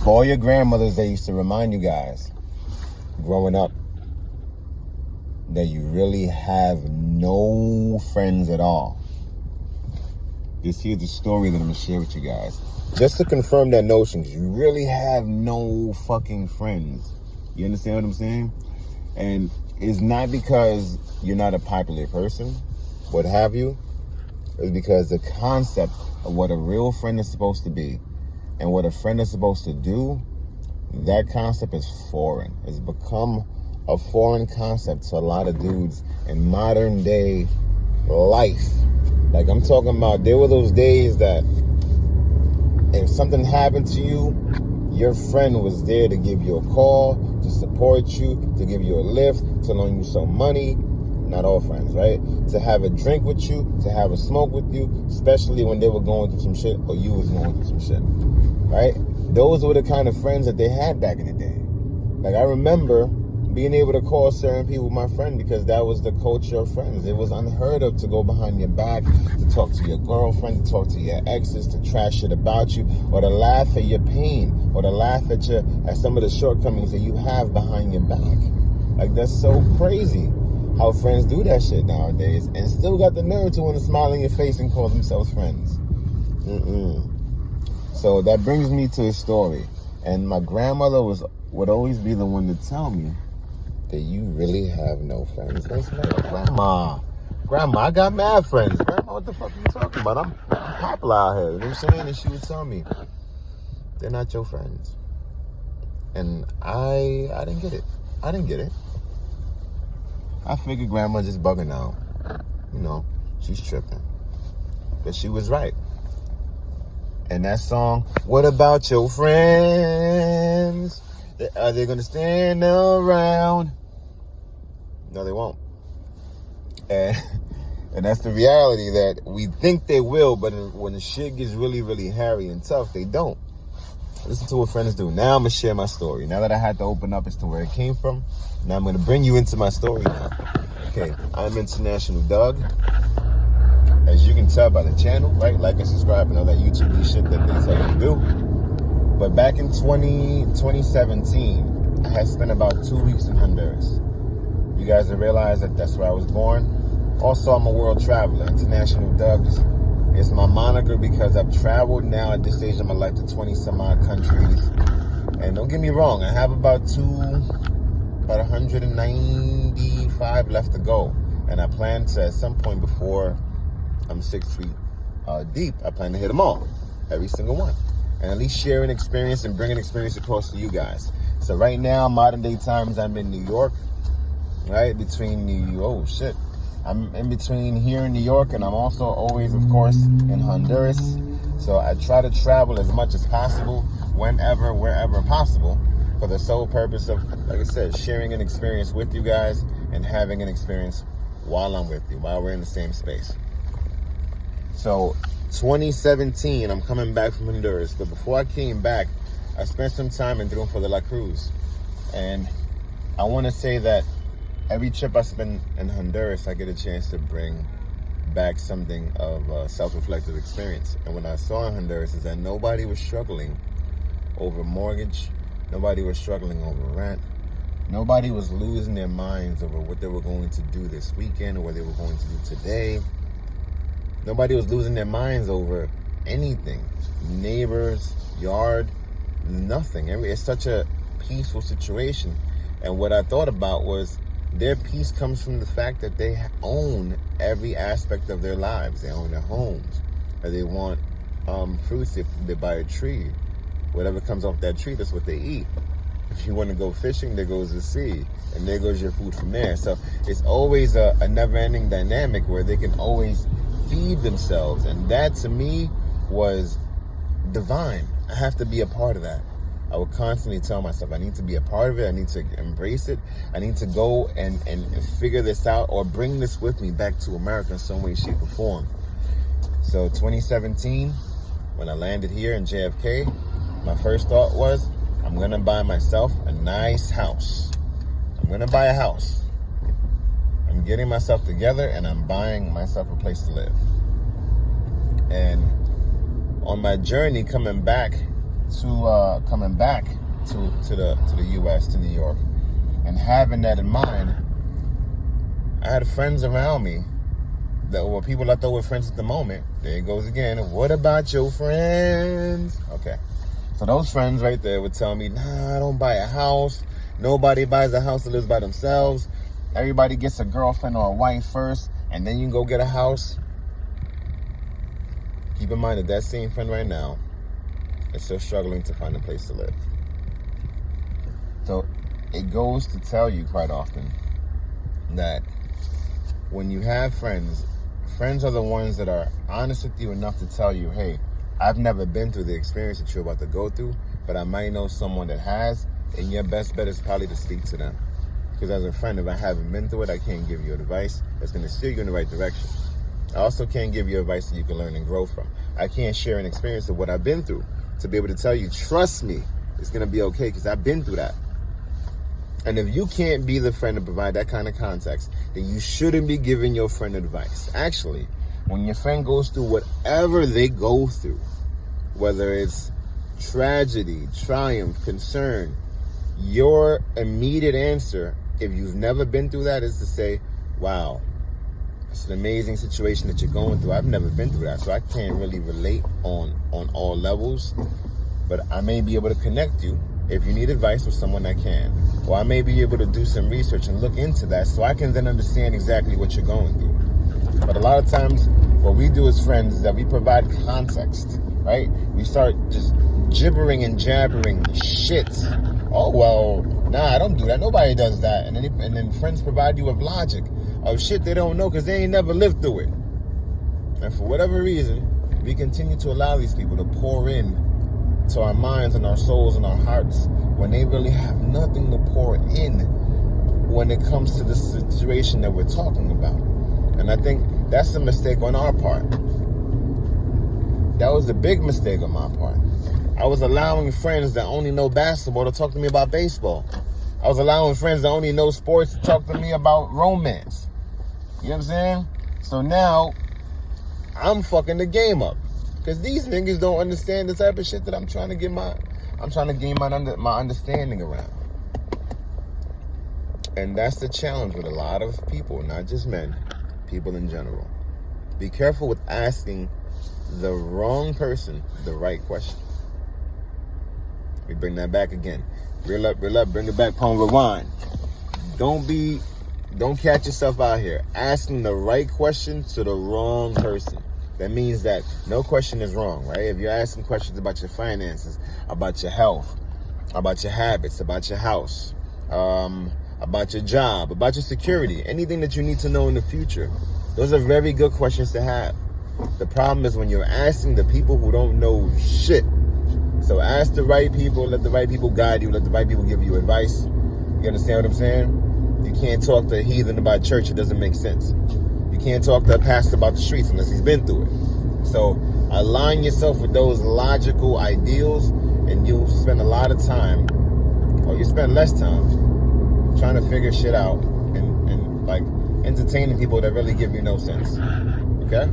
For all your grandmothers that used to remind you guys, growing up, that you really have no friends at all. This here's the story that I'm going to share with you guys. Just to confirm that notion, you really have no fucking friends. You understand what I'm saying? And it's not because you're not a popular person, what have you. It's because the concept of what a real friend is supposed to be and what a friend is supposed to do, that concept is foreign. It's become a foreign concept to a lot of dudes in modern day life. Like I'm talking about, there were those days that if something happened to you, your friend was there to give you a call, to support you, to give you a lift, to loan you some money. Not all friends, right? To have a drink with you, to have a smoke with you, especially when they were going through some shit or you was going through some shit, right? Those were the kind of friends that they had back in the day. Like I remember being able to call certain people my friend because that was the culture of friends. It was unheard of to go behind your back, to talk to your girlfriend, to talk to your exes, to trash shit about you, or to laugh at your pain, or to laugh at some of the shortcomings that you have behind your back. Like that's so crazy how friends do that shit nowadays and still got the nerve to want to smile in your face and call themselves friends. So that brings me to a story. And my grandmother would always be the one to tell me that you really have no friends. That's like, Grandma, I got mad friends. Grandma, what the fuck are you talking about? I'm popular out here. You know what I'm saying? And she would tell me, they're not your friends. And I didn't get it. I figured Grandma just bugging out. You know, she's tripping. But she was right. And that song, what about your friends? Are they going to stand around? No, they won't. And that's the reality, that we think they will, but when the shit gets really, really hairy and tough, they don't. Listen to what friends do. Now I'm going to share my story. Now that I had to open up as to where it came from, now I'm going to bring you into my story now. Okay, I'm International Doug. As you can tell by the channel, right? Like and subscribe and all that YouTube shit that they tell you to do. But back in 2017, I had spent about 2 weeks in Honduras. You guys have realized that that's where I was born. Also, I'm a world traveler. International Doug is my moniker because I've traveled now at this stage of my life to 20 some odd countries. And don't get me wrong, I have about 195 left to go. And I plan to, at some point before I'm 6 feet deep, I plan to hit them all, every single one. And at least share an experience and bring an experience across to you guys. So right now, modern day times, I'm in New York, right? I'm in between here in New York, and I'm also always, of course, in Honduras. So I try to travel as much as possible, whenever, wherever possible, for the sole purpose of, like I said, sharing an experience with you guys and having an experience while I'm with you, while we're in the same space. So 2017, I'm coming back from Honduras, but before I came back, I spent some time in Triunfo de la Cruz. And I want to say that every trip I spend in Honduras, I get a chance to bring back something of a self-reflective experience. And what I saw in Honduras is that nobody was struggling over mortgage. Nobody was struggling over rent. Nobody was losing their minds over what they were going to do this weekend or what they were going to do today. Nobody was losing their minds over anything. Neighbors, yard, nothing. It's such a peaceful situation. And what I thought about was their peace comes from the fact that they own every aspect of their lives. They own their homes. They want fruits, they buy a tree. Whatever comes off that tree, that's what they eat. If you want to go fishing, there goes the sea. And there goes your food from there. So it's always a never-ending dynamic where they can always feed themselves. And that, to me, was divine. I have to be a part of that. I would constantly tell myself, I need to be a part of it. I need to embrace it. I need to go and figure this out or bring this with me back to America in some way, shape, or form. So 2017, when I landed here in JFK, my first thought was, I'm going to buy myself a nice house. I'm going to buy a house. I'm getting myself together and I'm buying myself a place to live. And on my journey coming back to coming back to the U.S., to New York, and having that in mind, I had friends around me that were people I thought were friends at the moment. There it goes again. What about your friends? Okay. So those friends right there would tell me, nah, don't buy a house. Nobody buys a house that lives by themselves. Everybody gets a girlfriend or a wife first, and then you can go get a house. Keep in mind that that same friend right now is still struggling to find a place to live. So it goes to tell you quite often that when you have friends, friends are the ones that are honest with you enough to tell you, hey, I've never been through the experience that you're about to go through, but I might know someone that has, and your best bet is probably to speak to them. Because as a friend, if I haven't been through it, I can't give you advice that's going to steer you in the right direction. I also can't give you advice that you can learn and grow from. I can't share an experience of what I've been through to be able to tell you, trust me, it's going to be okay because I've been through that. And if you can't be the friend to provide that kind of context, then you shouldn't be giving your friend advice. Actually, when your friend goes through whatever they go through, whether it's tragedy, triumph, concern, your immediate answer, if you've never been through that, is to say, wow, it's an amazing situation that you're going through. I've never been through that, so I can't really relate on all levels, but I may be able to connect you if you need advice with someone that can. Or I may be able to do some research and look into that so I can then understand exactly what you're going through. But a lot of times, what we do as friends is that we provide context, right? We start just gibbering and jabbering shit. Oh, well, nah, I don't do that. Nobody does that. And then friends provide you with logic of shit they don't know because they ain't never lived through it. And for whatever reason, we continue to allow these people to pour in to our minds and our souls and our hearts when they really have nothing to pour in when it comes to the situation that we're talking about. And I think that's a mistake on our part. That was a big mistake on my part. I was allowing friends that only know basketball to talk to me about baseball. I was allowing friends that only know sports to talk to me about romance. You know what I'm saying? So now, I'm fucking the game up. Because these niggas don't understand the type of shit that I'm trying to gain my understanding around. And that's the challenge with a lot of people, not just men, people in general. Be careful with asking the wrong person the right question. We bring that back again. Reel up, bring it back, palm rewind. Don't catch yourself out here asking the right question to the wrong person. That means that no question is wrong, right? If you're asking questions about your finances, about your health, about your habits, about your house, about your job, about your security, anything that you need to know in the future, those are very good questions to have. The problem is when you're asking the people who don't know shit. So ask the right people, let the right people guide you, let the right people give you advice. You understand what I'm saying? You can't talk to a heathen about church, it doesn't make sense. You can't talk to a pastor about the streets unless he's been through it. So align yourself with those logical ideals and you'll spend a lot of time, or you spend less time, trying to figure shit out and like entertaining people that really give you no sense. Okay?